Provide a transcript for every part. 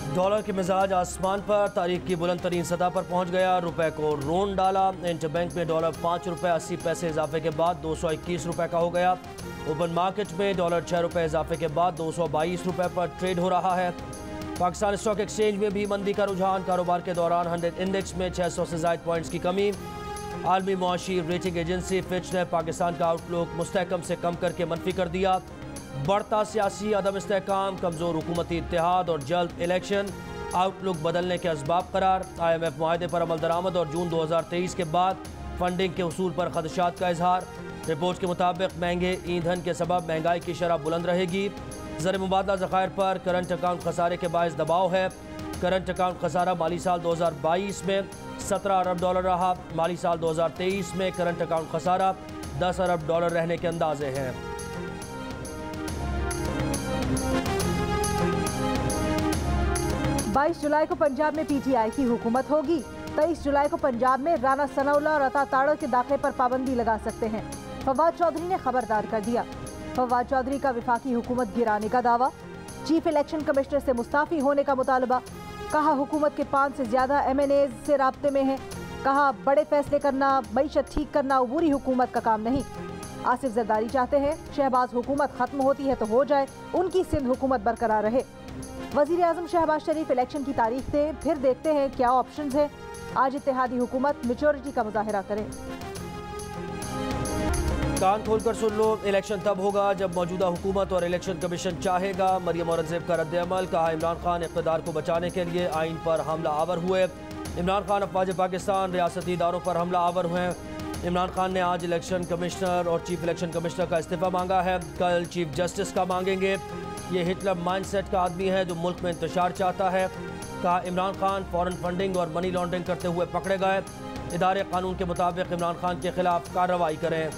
Dollar के मिजाज आसमान पर, तारीख की बुलंद तरीन सतह पर पहुंच गया। रुपए को रोन डाला। इंटरबैंक में डॉलर 5 रुपये 80 पैसे इजाफे के बाद 221 रुपये का हो गया। ओपन मार्केट में डॉलर 6 रुपये इजाफे के बाद 222 रुपये पर ट्रेड हो रहा है। पाकिस्तान स्टॉक एक्सचेंज में भी मंदी का रुझान। कारोबार के दौरान 100 इंडेक्स में 600 से ज़ायद पॉइंट्स की कमी। आलमी मुआशी रेटिंग एजेंसी फिच ने पाकिस्तान का आउटलुक मुस्तहकम से कम करके मनफी कर दिया। बढ़ता सियासी अदम इस्तेहकाम, कमज़ोर हुकूमती इत्तेहाद और जल्द इलेक्शन आउटलुक बदलने के असबाब करार। IMF मुआहदे पर अमल दरामद और जून 2023 के बाद फंडिंग के उसूल पर खदशात का इजहार। रिपोर्ट के मुताबिक महंगे ईंधन के सबब महंगाई की शरह बुलंद रहेगी। ज़र मुबादला ज़खायर पर करंट अकाउंट खसारे के बायस दबाव है। करंट अकाउंट खसारा माली साल 2022 में 17 अरब डॉलर रहा। माली साल 2023 में करंट अकाउंट खसारा 10 अरब डॉलर रहने के अंदाजे हैं। 22 जुलाई को पंजाब में PTI की हुकूमत होगी। 23 जुलाई को पंजाब में राना सनाउल्लाह और अता ताड़ो के दाखिले पर पाबंदी लगा सकते हैं। फवाद चौधरी ने खबरदार कर दिया। फवाद चौधरी का विफाकी हुकूमत गिराने का दावा। चीफ इलेक्शन कमिश्नर से मुस्ताफी होने का मुतालबा। कहा हुकूमत के 5 से ज़्यादा MNAs से राब्ते में है। कहा बड़े फैसले करना, मईशत ठीक करना अबूरी हुकूमत का काम नहीं। आसिफ जरदारी चाहते हैं शहबाज हुकूमत खत्म होती है तो हो जाए, उनकी सिंध हुकूमत बरकरार रहे। वज़ीर आज़म शहबाज शरीफ इलेक्शन की तारीख दें, फिर देखते हैं क्या ऑप्शंस हैं। आज इत्तेहादी हुकूमत मैच्योरिटी का मुजाहिरा करे। कान खोलकर सुन लो, इलेक्शन तब होगा जब मौजूदा हुकूमत और इलेक्शन कमीशन चाहेगा। मरियम औरंगजेब का रद्द-ए-अमल। कहा इमरान खान इक़्तिदार को बचाने के लिए आइन पर हमला आवर हुए। इमरान खान अफ़वाज पाकिस्तान रियासती इदारों पर हमला आवर हुए। इमरान खान ने आज इलेक्शन कमिश्नर और चीफ इलेक्शन कमिश्नर का इस्तीफ़ा मांगा है। कल चीफ जस्टिस का मांगेंगे। ये हिटलर माइंडसेट का आदमी है जो मुल्क में इंतशार चाहता है। कहा इमरान खान फॉरेन फंडिंग और मनी लॉन्ड्रिंग करते हुए पकड़े गए। इदारे कानून के मुताबिक इमरान खान के खिलाफ कार्रवाई करें।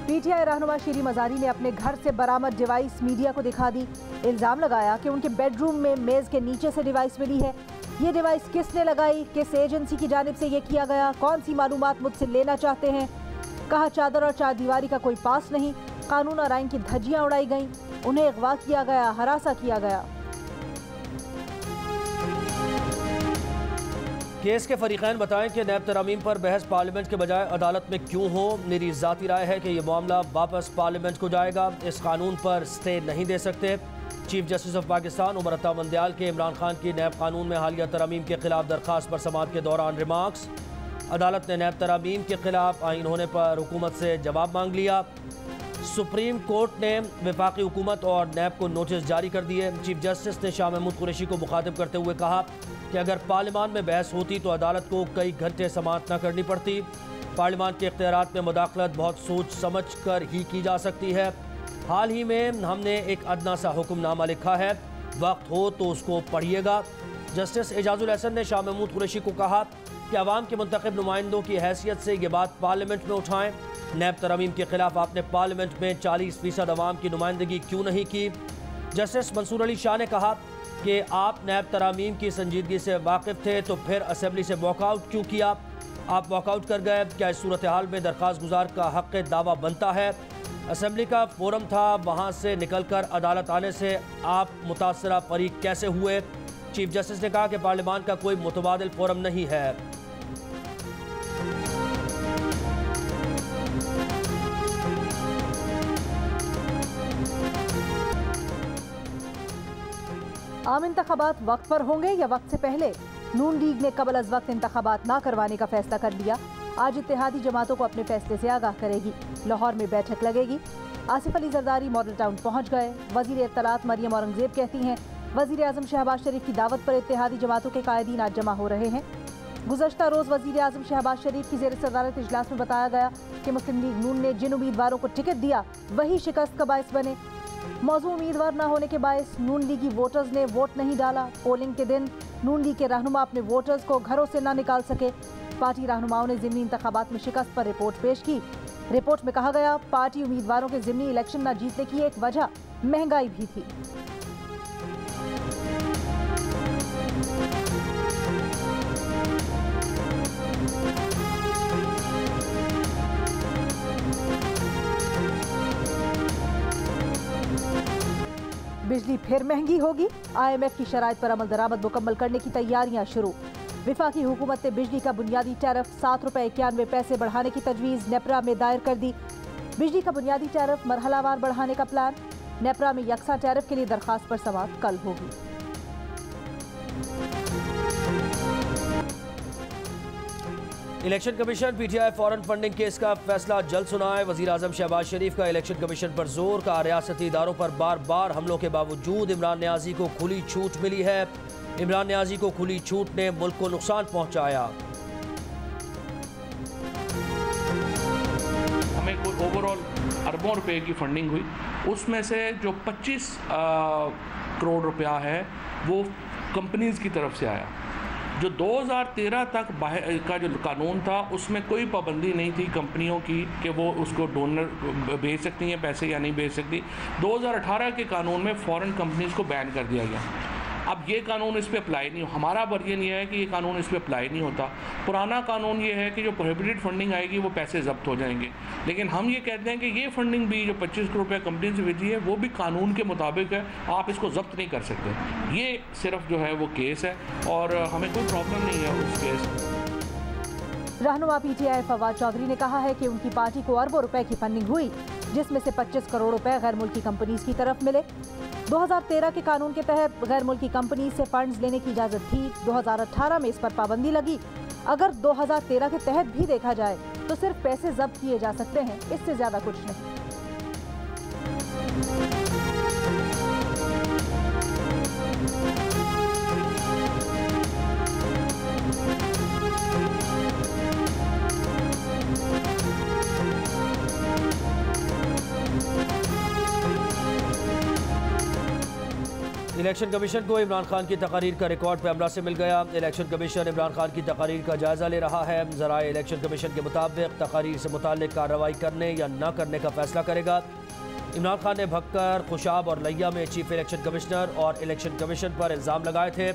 PTI रहनुमा शीरी मजारी ने अपने घर से बरामद डिवाइस मीडिया को दिखा दी। इल्ज़ाम लगाया कि उनके बेडरूम में मेज़ के नीचे से डिवाइस मिली है। ये डिवाइस किसने लगाई, किस एजेंसी की जानिब से ये किया गया, कौन सी मालूमात मुझसे लेना चाहते हैं। कहा चादर और चारदीवारी का कोई पास नहीं। कानून और आइन की धज्जियां उड़ाई गईं। उन्हें अगवा किया गया, हरासा किया गया। केस के फरीकैन बताएं कि नैब तरामीम पर बहस पार्लियामेंट के बजाय अदालत में क्यों हो। मेरी ज़ाती राय है कि यह मामला वापस पार्लियामेंट को जाएगा। इस कानून पर स्टे नहीं दे सकते। Chief justice of Pakistan Umar Ata Bandial के इमरान खान की नैब कानून में हालिया तरामीम के खिलाफ दरख्वास्त पर समाअत के दौरान रिमार्क्स। अदालत ने नैब तरामीम के खिलाफ आइन होने पर हुकूमत से जवाब मांग लिया। सुप्रीम कोर्ट ने वफाकी हुकूमत और नैब को नोटिस जारी कर दिए। चीफ जस्टिस ने शाह महमूद कुरैशी को मुखातिब करते हुए कहा कि अगर पार्लियामान में बहस होती तो अदालत को कई घंटे समाअत न करनी पड़ती। पार्लियामान के इख्तियारात में मुदाखलत बहुत सोच समझ कर ही की जा सकती है। हाल ही में हमने एक अदना सा हुक्मनामा लिखा है, वक्त हो तो उसको पढ़िएगा। जस्टिस एजाजुल हसन ने शाह महमूद कुरैशी को कहा कि अवाम के मुंतखब नुमाइंदों की हैसियत से ये बात पार्लियामेंट में उठाएं। नैब तरामीम के खिलाफ आपने पार्लियामेंट में 40% अवाम की नुमाइंदगी क्यों नहीं की। जस्टिस मंसूर अली शाह ने कहा कि आप नैब तरामीम की संजीदगी से वाकिफ़ थे तो फिर असेंबली से वॉकआउट क्यों किया। आप वॉकआउट कर गए। क्या इस सूरत हाल में दरख्वास्त गुजार का हक़ दावा बनता है। असेंबली का फोरम था, वहाँ से निकल कर अदालत आने से आप मुतासरा फरीक कैसे हुए। चीफ जस्टिस ने कहा कि पार्लियामान का कोई मुतबादिल फोरम नहीं है। आम इंतखाबात वक्त पर होंगे या वक्त से पहले। नून लीग ने कबल अज वक्त इंतखाबात ना करवाने का फैसला कर लिया। आज इत्तेहादी जमातों को अपने फैसले से आगाह करेगी। लाहौर में बैठक लगेगी। आसिफ अली जरदारी मॉडल टाउन पहुंच गए। वज़ीर इत्तलात मरियम औरंगजेब कहती हैं वज़ीर आज़म शहबाज शरीफ की दावत पर इत्तेहादी जमातों के कायदीन आज जमा हो रहे हैं। गुज़श्ता रोज़ वज़ीर आज़म शहबाज शरीफ की ज़ेर सदारत इजलास में बताया गया कि मुस्लिम लीग नून ने जिन उम्मीदवारों को टिकट दिया वही शिकस्त का बायस बने। मौजूद उम्मीदवार न होने के बायस नून लीगी वोटर्स ने वोट नहीं डाला। पोलिंग के दिन नून लीग के रहनुमा अपने वोटर्स को घरों से ना निकाल सके। पार्टी रहनुमाओं ने ज़िमनी इंतखाबात में शिकस्त पर रिपोर्ट पेश की। रिपोर्ट में कहा गया पार्टी उम्मीदवारों के ज़िमनी इलेक्शन न जीतने की एक वजह महंगाई भी थी। बिजली फिर महंगी होगी। IMF की शराइत पर अमल दरामद मुकम्मल करने की तैयारियां शुरू। विफाकी हुकूमत ने बिजली का बुनियादी टैरिफ 7 रुपए 91 पैसे बढ़ाने की तजवीज़ नेपरा में दायर कर दी। बिजली का बुनियादी टैरिफ मरहलावार बढ़ाने का प्लान। नेपरा में यकसा टैरिफ के लिए दरखास्त पर समाअत कल होगी। Election commission PTI foreign funding case का फैसला जल्द सुनाए। वजीर आजम शहबाज शरीफ का इलेक्शन कमीशन पर जोर का। रियासती इदारों पर बार बार हमलों के बावजूद इमरान न्याजी को खुली छूट मिली है। इमरान न्याजी को खुली छूट ने मुल्क को नुकसान पहुंचाया। हमें कोई ओवरऑल अरबों रुपए की फंडिंग हुई, उसमें से जो 25 करोड़ रुपया है वो कंपनीज की तरफ से आया। जो 2013 तक का जो कानून था उसमें कोई पाबंदी नहीं थी कंपनियों की कि वो उसको डोनर भेज सकती हैं पैसे या नहीं भेज सकती। 2018 के कानून में फॉरेन कंपनीज को बैन कर दिया गया। अब ये कानून इस पर अप्लाई नहीं हो, हमारा वर्जन ये है कि ये कानून इस पर अप्लाई नहीं होता। पुराना कानून ये है कि जो प्रोहिबिटेड फंडिंग आएगी वो पैसे जब्त हो जाएंगे। लेकिन हम ये कहते हैं कि ये फंडिंग भी जो 25 करोड़ रुपया कंपनी से भेजी है वो भी कानून के मुताबिक है, आप इसको जब्त नहीं कर सकते। ये सिर्फ जो है वो केस है और हमें कोई प्रॉब्लम नहीं है उस केस। रहनुमा PTI फवाद चौधरी ने कहा है कि उनकी पार्टी को अरबों रुपए की फंडिंग हुई, जिसमें से 25 करोड़ रुपए गैर मुल्की कंपनीज की तरफ मिले। 2013 के कानून के तहत गैर मुल्की कंपनी से फंड्स लेने की इजाजत थी। 2018 में इस पर पाबंदी लगी। अगर 2013 के तहत भी देखा जाए तो सिर्फ पैसे जब्त किए जा सकते हैं, इससे ज्यादा कुछ नहीं। इलेक्शन कमीशन को इमरान खान की तकारीर का रिकॉर्ड पैमरा से मिल गया। इलेक्शन कमीशन इमरान खान की तकारीर का जायजा ले रहा है। ज़राए इलेक्शन कमीशन के मुताबिक तकारीर से मुताल्लिक कार्रवाई करने या न करने का फैसला करेगा। इमरान खान ने भक्कर, खुशाब और लिया में चीफ इलेक्शन कमिश्नर और इलेक्शन कमीशन पर इल्ज़ाम लगाए थे।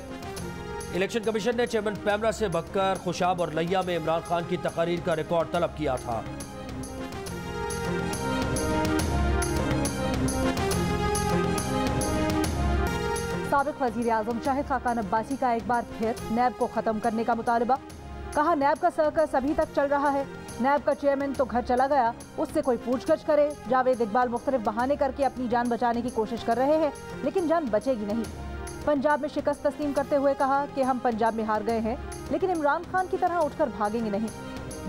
इलेक्शन कमीशन ने चेयरमैन पैमरा से भक्कर, खुशाब और लिया में इमरान खान की तकारीर का रिकॉर्ड तलब किया था। साबिक वजीर आजम शाहिद खाकान अब्बासी का एक बार फिर नैब को ख़त्म करने का मुतालबा। कहा नैब का सर्कस अभी तक चल रहा है। नैब का चेयरमैन तो घर चला गया, उससे कोई पूछगछ करे। जावेद इकबाल मुख्तलिफ बहाने करके अपनी जान बचाने की कोशिश कर रहे हैं, लेकिन जान बचेगी नहीं। पंजाब में शिकस्त तस्लीम करते हुए कहा कि हम पंजाब में हार गए हैं, लेकिन इमरान खान की तरह उठकर भागेंगे नहीं।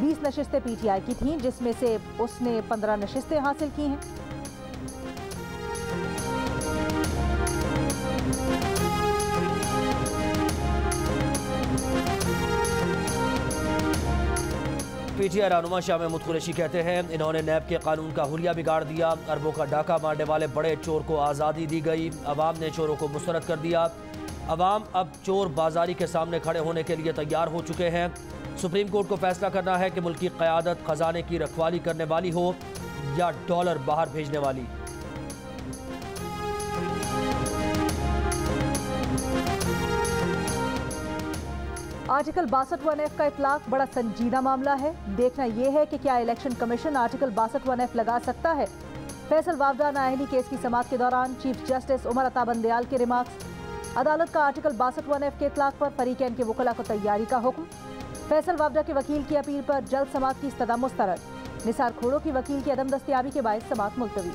20 नशिस्तें PTI की थीं, जिसमें से उसने 15 नशिस्तें हासिल की हैं। PTI रहनुमा शाह महमूद कुरैशी कहते हैं इन्होंने नैब के कानून का हुलिया बिगाड़ दिया। अरबों का डाका मारने वाले बड़े चोर को आज़ादी दी गई। अवाम ने चोरों को मुस्तरद कर दिया। अवाम अब चोर बाजारी के सामने खड़े होने के लिए तैयार हो चुके हैं। सुप्रीम कोर्ट को फैसला करना है कि मुल्क की क़यादत खजाने की रखवाली करने वाली हो या डॉलर बाहर भेजने वाली। आर्टिकल 62(1)F का इतलाक बड़ा संजीदा मामला है। देखना यह है कि क्या इलेक्शन कमीशन आर्टिकल 62(1)F लगा सकता है। फैसल वावदा नाअहली केस की समाअत के दौरान चीफ जस्टिस उमर अता बंदयाल के रिमार्क्स। अदालत का आर्टिकल 62(1)F के इतलाक पर फरीकैन के वकला को तैयारी का हुक्म। फैसल वावदा के वकील की अपील पर जल्द समाअत की इस्तदा मुस्तरद। निसार खोड़ो की वकील की अदम दस्तियाबी के बायस समाअत मुलतवी।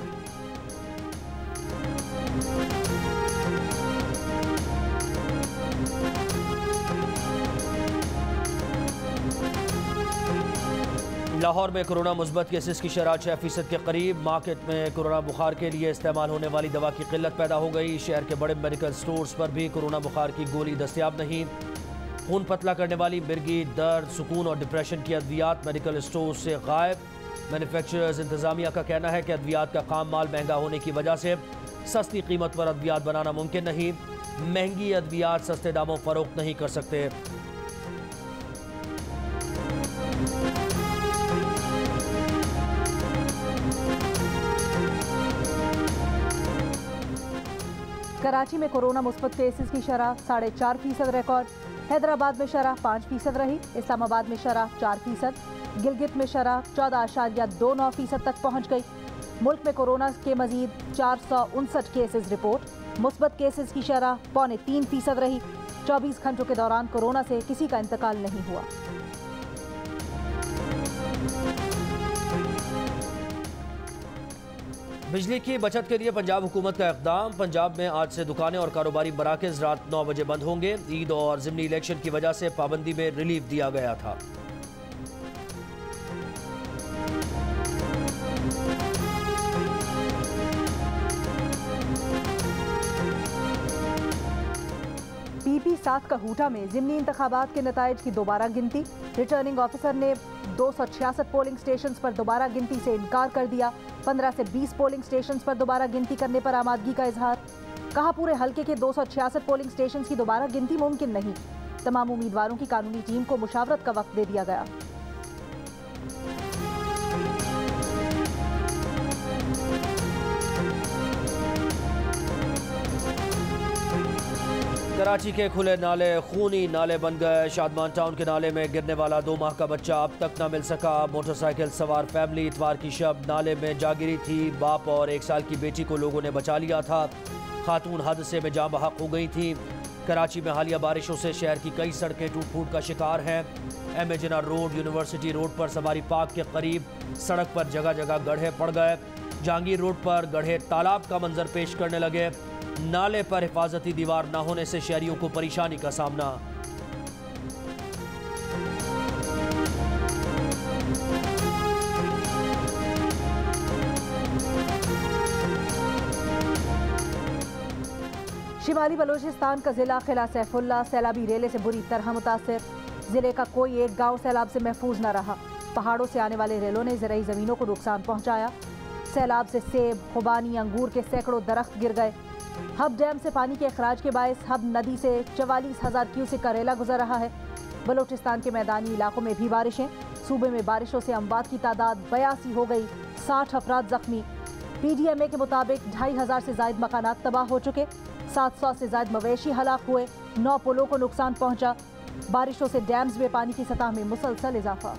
लाहौर में कोरोना मुस्बत केसेस की शरह 6% के करीब। मार्केट में कोरोना बुखार के लिए इस्तेमाल होने वाली दवा की किल्लत पैदा हो गई। शहर के बड़े मेडिकल स्टोर्स पर भी कोरोना बुखार की गोली दस्तयाब नहीं। खून पतला करने वाली मिर्गी, दर्द, सुकून और डिप्रेशन की अद्वियात मेडिकल स्टोर से गायब। मैन्युफैक्चरर्स इंतजामिया का कहना है कि अद्वियात का काम माल महंगा होने की वजह से सस्ती कीमत पर अद्वियात बनाना मुमकिन नहीं। महंगी अद्वियात सस्ते दामों फरोख्त नहीं कर सकते। कराची में कोरोना मुस्बत केसेस की शरह 4.5% रिकॉर्ड। हैदराबाद में शरह 5% रही। इस्लामाबाद में शरह 4%। गिलगित में शरह 14.29% तक पहुँच गई। मुल्क में कोरोना के मजीद 459 केसेस रिपोर्ट। मुस्बत केसेस की शरह 3.25% रही। 24 घंटों के दौरान कोरोना से किसी का इंतकाल नहीं हुआ। बिजली की बचत के लिए पंजाब हुकूमत का इक़दाम। पंजाब में आज से दुकानें और कारोबारी मराकज़ रात 9 बजे बंद होंगे। ईद और ज़िमनी इलेक्शन की वजह से पाबंदी में रिलीफ दिया गया था। पीपी 7 का हूटा में ज़िमनी इंतखाबात के नताइज की दोबारा गिनती। रिटर्निंग ऑफिसर ने 266 पोलिंग स्टेशंस पर दोबारा गिनती से इनकार कर दिया। 15 से 20 पोलिंग स्टेशंस पर दोबारा गिनती करने पर आमादगी का इजहार। कहा पूरे हल्के के 266 पोलिंग स्टेशंस की दोबारा गिनती मुमकिन नहीं। तमाम उम्मीदवारों की कानूनी टीम को मुशावरत का वक्त दे दिया गया। कराची के खुले नाले खूनी नाले बन गए। शादमान टाउन के नाले में गिरने वाला 2 माह का बच्चा अब तक न मिल सका। मोटरसाइकिल सवार फैमिली इतवार की शब नाले में जा गिरी थी। बाप और 1 साल की बेटी को लोगों ने बचा लिया था। खातून हादसे में जाँ बहक हो गई थी। कराची में हालिया बारिशों से शहर की कई सड़कें टूट फूट का शिकार हैं। M A Jinnah road, university road पर सवारी पार्क के करीब सड़क पर जगह जगह गड्ढे पड़ गए। जहांगीर रोड पर गड्ढे तालाब का मंजर पेश करने लगे। नाले पर हिफाजती दीवार न होने से शहरियों को परेशानी का सामना। शिमाली बलोचिस्तान का जिला किला सैफुल्ला सैलाबी रेले से बुरी तरह मुतासिर। जिले का कोई एक गांव सैलाब से महफूज न रहा। पहाड़ों से आने वाले रेलों ने ज़राई ज़मीनों को नुकसान पहुंचाया। सैलाब से सेब, खुबानी, अंगूर के सैकड़ों दरख्त गिर गए। हब डैम से पानी के अखराज के बायस हब नदी से 44,000 क्यूसेक का रेला गुजर रहा है। बलोचिस्तान के मैदानी इलाकों में भी बारिशें। सूबे में बारिशों से अमवात की तादाद 82 हो गई। 60 अफराद जख्मी। PDMA के मुताबिक 2,500 से जायद मकानात तबाह हो चुके। 700 से जायद मवेशी हलाक हुए। 9 पुलों को नुकसान पहुंचा। बारिशों से डैम्स में पानी की सतह में मुसलसल इजाफा।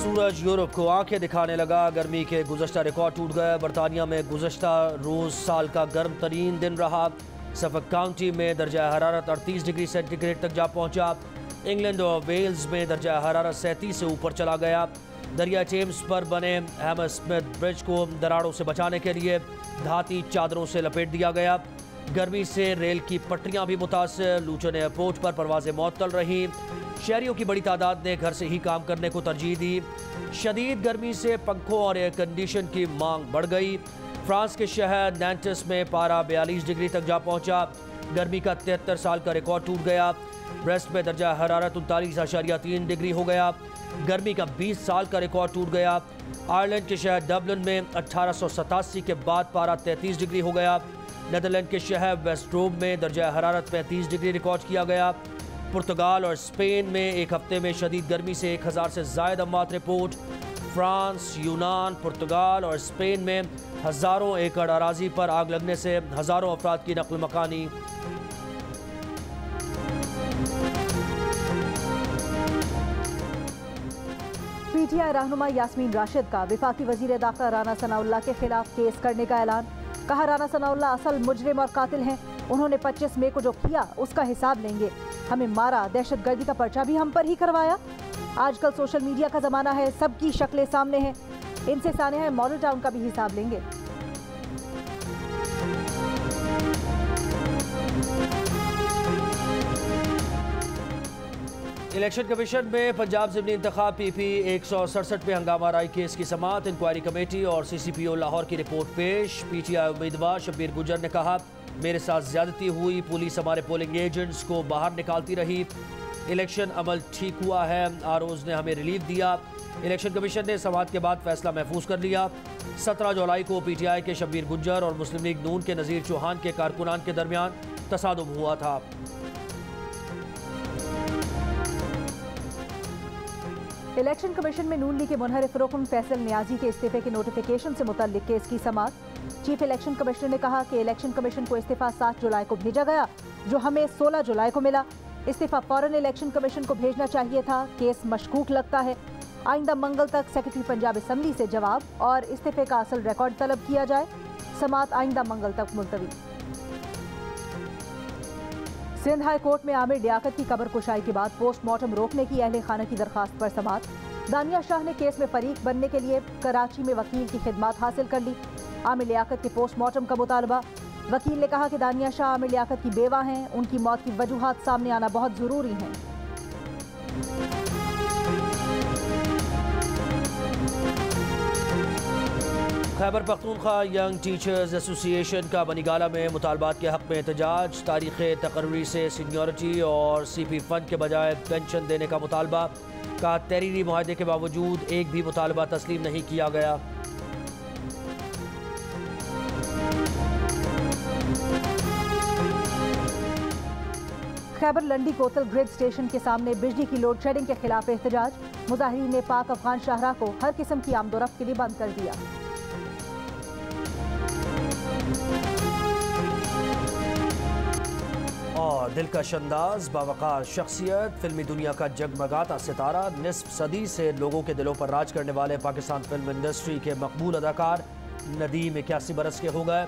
सूरज यूरोप को आंखें दिखाने लगा। गर्मी के गुज़श्ता रिकॉर्ड टूट गए। बरतानिया में गुज़श्ता रोज़ साल का गर्म तरीन दिन रहा। सफक काउंटी में दर्जा हरारत 38 डिग्री सेंटीग्रेड तक जा पहुंचा। इंग्लैंड और वेल्स में दर्जा हरारत 37 से ऊपर चला गया। दरिया टेम्स पर बने हैमरस्मिथ ब्रिज को दरारों से बचाने के लिए धाती चादरों से लपेट दिया गया। गर्मी से रेल की पटरियां भी मुतासर। लूटन एयरपोर्ट पर परवाजें मुअत्तल रहीं। शहरियों की बड़ी तादाद ने घर से ही काम करने को तरजीह दी। शदीद गर्मी से पंखों और एयर कंडीशन की मांग बढ़ गई। फ्रांस के शहर नैंटिस में पारा 42 डिग्री तक जा पहुंचा। गर्मी का 73 साल का रिकॉर्ड टूट गया। ब्रेस्ट में दर्जा हरारत 39.3 डिग्री हो गया। गर्मी का 20 साल का रिकॉर्ड टूट गया। आयरलैंड के शहर डबलिन में 1887 के बाद पारा 33 डिग्री हो गया। नीदरलैंड के शहर वेस्ट्रोब में दर्जा हरारत 35 डिग्री रिकॉर्ड किया गया। पुर्तगाल और स्पेन में एक हफ्ते में शदीद गर्मी से 1000 से ज़ायद अमवात रिपोर्ट। फ्रांस, यूनान, पुर्तगाल और स्पेन में हज़ारों एकड़ अराजी पर आग लगने से हज़ारों अफराद की नक़ल मकानी। PTI रहनुमा यास्मीन राशिद का वफाकी वज़ीर दाखिला राना सनाउल्लाह के खिलाफ केस करने का ऐलान। कहा राना सनाउल्लाह असल मुजरिम और कातिल हैं। उन्होंने 25 मई को जो किया उसका हिसाब लेंगे। हमें मारा, दहशतगर्दी का पर्चा भी हम पर ही करवाया। आजकल सोशल मीडिया का ज़माना है, सबकी शक्लें सामने हैं। इनसे सानिया मॉडल टाउन का भी हिसाब लेंगे। इलेक्शन कमीशन में पंजाब ज़िमनी इंतखाब PP 167 में हंगामा राय केस की समाअत। इंक्वायरी कमेटी और CCPO लाहौर की रिपोर्ट पेश। PTI उम्मीदवार शब्बीर गुजर ने कहा, मेरे साथ ज्यादती हुई। पुलिस हमारे पोलिंग एजेंट्स को बाहर निकालती रही। इलेक्शन अमल ठीक हुआ है। ROs ने हमें रिलीफ दिया। इलेक्शन कमीशन ने समाअत के बाद फैसला महफूज कर लिया। 17 जुलाई को PTI के शब्बीर गुजर और मुस्लिम लीग नून के नज़ीर चौहान के कारकुनान के दरमियान तसादुम हुआ था। इलेक्शन कमीशन में नून लीग के मुनहरिफ रुकन फैसल नियाजी के इस्तीफे के नोटिफिकेशन से मुतल्लिक केस की समाअत। चीफ इलेक्शन कमिश्नर ने कहा कि इलेक्शन कमीशन को इस्तीफा 7 जुलाई को भेजा गया, जो हमें 16 जुलाई को मिला। इस्तीफा फौरन इलेक्शन कमीशन को भेजना चाहिए था, केस मशकूक लगता है। आइंदा मंगल तक सेक्रेटरी पंजाब असम्बली से जवाब और इस्तीफे का असल रिकॉर्ड तलब किया जाए। समात आइंदा मंगल तक मुलतवी। सिंध हाई कोर्ट में आमिर लियाकत की कब्र कुशाई के बाद पोस्टमार्टम रोकने की अहले खाना की दरखास्त पर समात। दानिया शाह ने केस में फरीक बनने के लिए कराची में वकील की खिदमात हासिल कर ली। आमिर लियाकत के पोस्टमार्टम का मुतालबा। वकील ने कहा कि दानिया शाह आमिर लियाकत की बेवा हैं, उनकी मौत की वजूहात सामने आना बहुत जरूरी है। Khyber Pakhtunkhwa young teachers association का बनीगाला में मुतालबात के हक में एहतजाज। तारीख तकर्री से सीनियरिटी और CP फंड के बजाय पेंशन देने का मुतालबा। का तहरीरी मुआहदे के बावजूद एक भी मुतालबा तस्लीम नहीं किया गया। खैबर लंडी कोतल ग्रिड स्टेशन के सामने बिजली की लोड शेडिंग के खिलाफ एहतजाज। मुजाहिरीन ने पाक अफगान शाहराह को हर किस्म की आमदोरफ्त के लिए बंद कर दिया। और दिलकश अंदाज, बावकार शख्सियत, फिल्मी दुनिया का जगमगाता सितारा, निस्फ सदी से लोगों के दिलों पर राज करने वाले पाकिस्तान फिल्म इंडस्ट्री के मकबूल अदाकार नदीम 81 बरस के हो गए।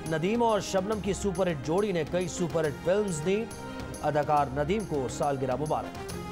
नदीम और शबनम की सुपरहिट जोड़ी ने कई सुपरहिट फिल्म्स दी। अदाकार नदीम को सालगिरह मुबारक।